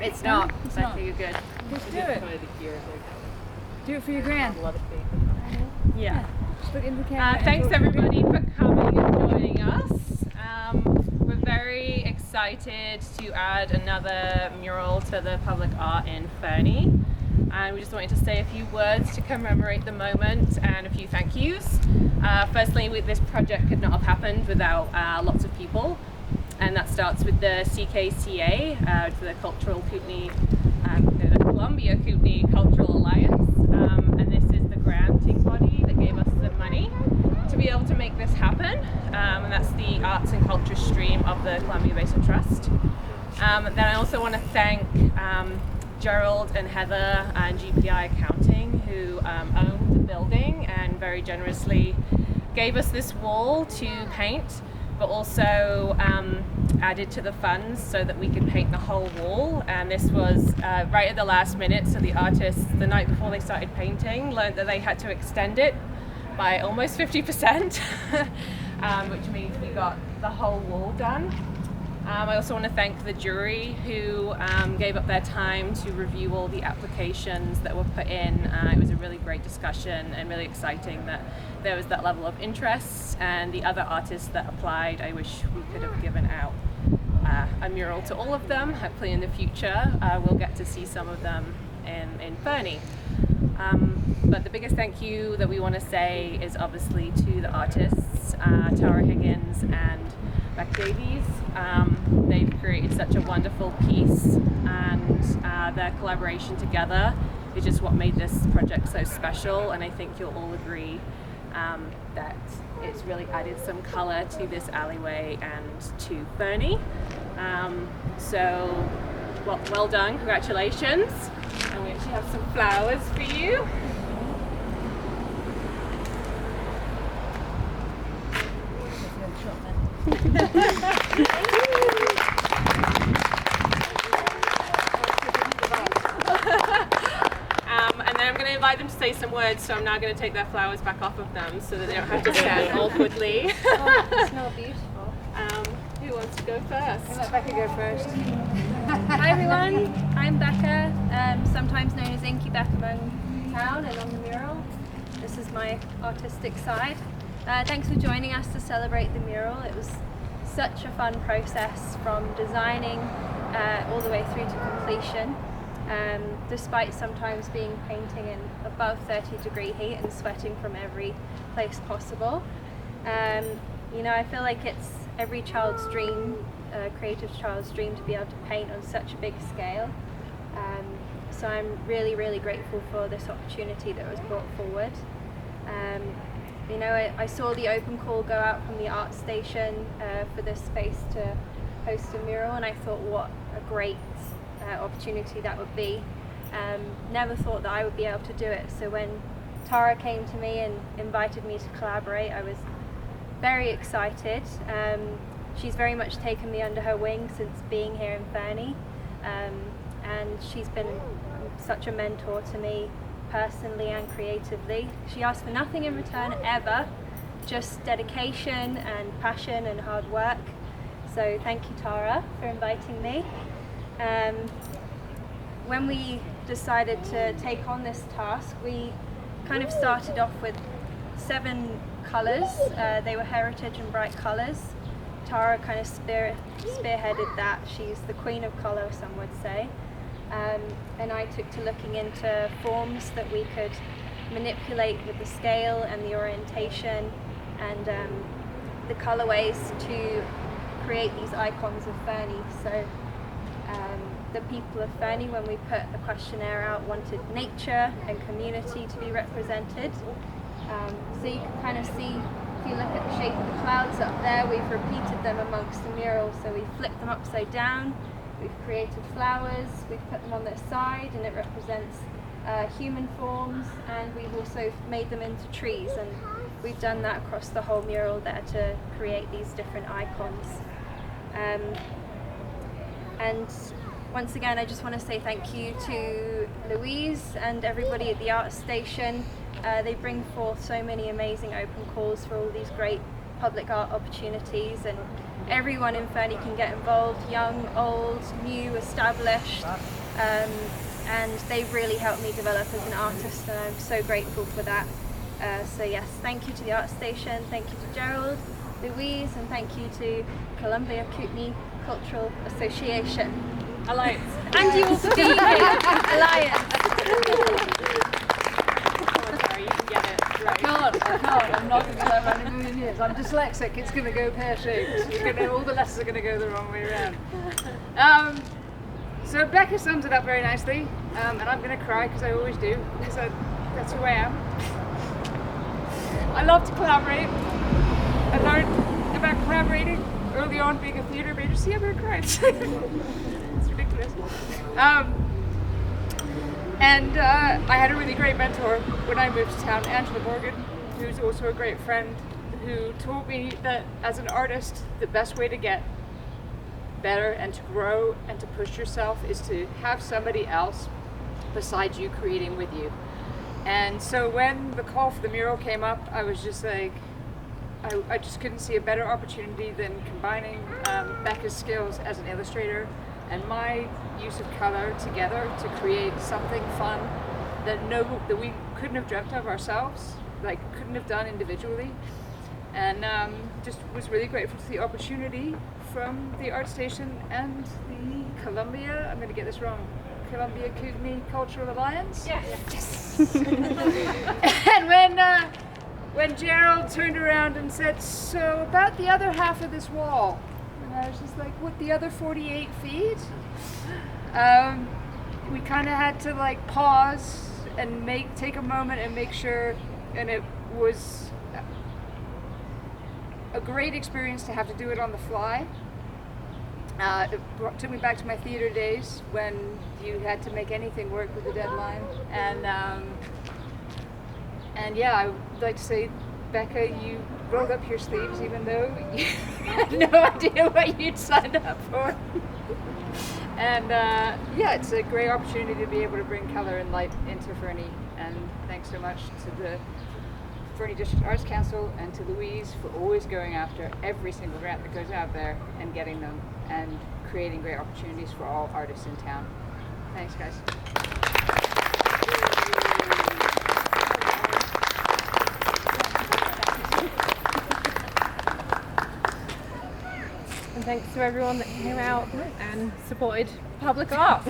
It's not. It's Becca, not. you're good. Just do it. Do it for your grand. Yeah. Just look into the camera. Thanks everybody for coming and joining us. We're very excited to add another mural to the public art in Fernie. And we just wanted to say a few words to commemorate the moment and a few thank yous. Firstly, this project could not have happened without lots of people. And that starts with the CKCA, the Columbia Kootenai Cultural Alliance. And this is the granting body that gave us the money to be able to make this happen. And that's the arts and culture stream of the Columbia Basin Trust. Then I also want to thank Gerald and Heather and GPI Accounting, who owned the building and very generously gave us this wall to paint, but also added to the funds so that we could paint the whole wall. And this was right at the last minute, so the artists, the night before they started painting, learned that they had to extend it by almost 50%, which means we got the whole wall done. I also want to thank the jury who gave up their time to review all the applications that were put in. It was a really great discussion and really exciting that there was that level of interest, and the other artists that applied, I wish we could have given out a mural to all of them. Hopefully in the future we'll get to see some of them in Fernie. But the biggest thank you that we want to say is obviously to the artists, Tara Higgins and Becca Davies. They've created such a wonderful piece, and their collaboration together is just what made this project so special, and I think you'll all agree that it's really added some colour to this alleyway and to Fernie. So well done, congratulations, and we actually have some flowers for you. And then I'm going to invite them to say some words, so I'm now going to take their flowers back off of them so that they don't have to stand awkwardly. Oh, they smell beautiful. Who wants to go first? Let Becca go first. Hi everyone, I'm Becca, sometimes known as Inky Becca among town and on the mural. This is my artistic side. Thanks for joining us to celebrate the mural. It was such a fun process from designing all the way through to completion. Despite sometimes being painting in above 30-degree heat and sweating from every place possible. You know, I feel like it's every child's dream, creative child's dream, to be able to paint on such a big scale. So I'm really, really grateful for this opportunity that was brought forward. You know, I saw the open call go out from the art station for this space to host a mural, and I thought what a great opportunity that would be. Never thought that I would be able to do it, so when Tara came to me and invited me to collaborate, I was very excited. She's very much taken me under her wing since being here in Fernie, and she's been such a mentor to me personally and creatively. She asked for nothing in return ever, just dedication and passion and hard work. So thank you, Tara, for inviting me. When we decided to take on this task, we kind of started off with 7 colours. They were heritage and bright colours. Tara kind of spearheaded that. She's the queen of colour, some would say. And I took to looking into forms that we could manipulate with the scale and the orientation and the colourways to create these icons of Fernie. So the people of Fernie, when we put the questionnaire out, wanted nature and community to be represented. So you can kind of see, if you look at the shape of the clouds up there, we've repeated them amongst the mural. So we've flipped them upside down, we've created flowers, we've put them on their side, and it represents human forms, and we've also made them into trees, and we've done that across the whole mural there to create these different icons. And once again, I just want to say thank you to Louise and everybody at the art station. They bring forth so many amazing open calls for all these great public art opportunities, and everyone in Fernie can get involved, young, old, new, established, and they've really helped me develop as an artist, and I'm so grateful for that. So yes, thank you to the Art Station, thank you to Gerald, Louise, and thank you to Columbia Kootenai Cultural Association. Alliance. And you also being here, Alliance. Sorry, you can get it. Right. I can't. I'm not going to learn that in a million years. I'm dyslexic. It's going to go pear-shaped. All the letters are going to go the wrong way around. So Becca sums it up very nicely, and I'm going to cry because I always do, because that's who I am. I love to collaborate. I learned about collaborating early on, being a theatre major. See, I'm going to cry. It's ridiculous. And I had a really great mentor when I moved to town, Angela Morgan, who's also a great friend, who told me that as an artist, the best way to get better and to grow and to push yourself is to have somebody else besides you creating with you. And so when the call for the mural came up, I was just like, I just couldn't see a better opportunity than combining Becca's skills as an illustrator and my use of color together to create something fun that we couldn't have dreamt of ourselves, like couldn't have done individually. And just was really grateful to the opportunity from the Art Station and the Columbia, I'm going to get this wrong, Columbia Kootenai Cultural Alliance? Yes. And when Gerald turned around and said, so about the other half of this wall, and I was just like, what, the other 48 feet? We kind of had to like pause and take a moment and make sure, and it was a great experience to have to do it on the fly. It took me back to my theater days when you had to make anything work with a deadline, and yeah, I would like to say, Becca, you rolled up your sleeves even though you had no idea what you'd signed up for. And yeah, it's a great opportunity to be able to bring color and light into Fernie, and thanks so much to the Fernie District Arts Council and to Louise for always going after every single grant that goes out there and getting them and creating great opportunities for all artists in town. Thanks, guys. And thanks to everyone that came out and supported public art.